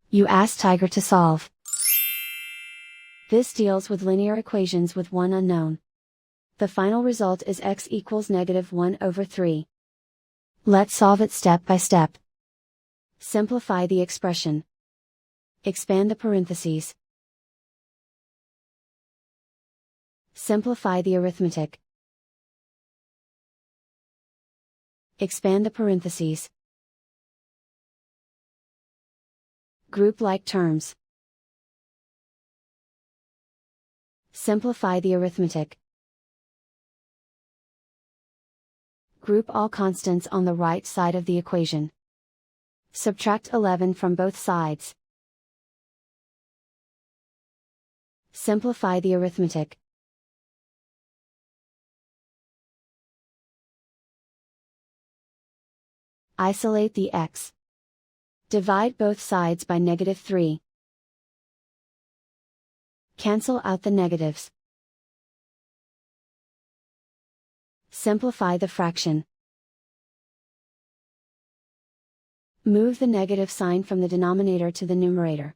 You ask Tiger to solve. This deals with linear equations with one unknown. The final result is x equals -1/3. Let's solve it step by step. Simplify the expression. Expand the parentheses. Simplify the arithmetic. Expand the parentheses. Group like terms. Simplify the arithmetic. Group all constants on the right side of the equation. Subtract 11 from both sides. Simplify the arithmetic. Isolate the x. Divide both sides by -3. Cancel out the negatives. Simplify the fraction. Move the negative sign from the denominator to the numerator.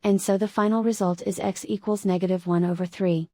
And so the final result is x equals -1/3.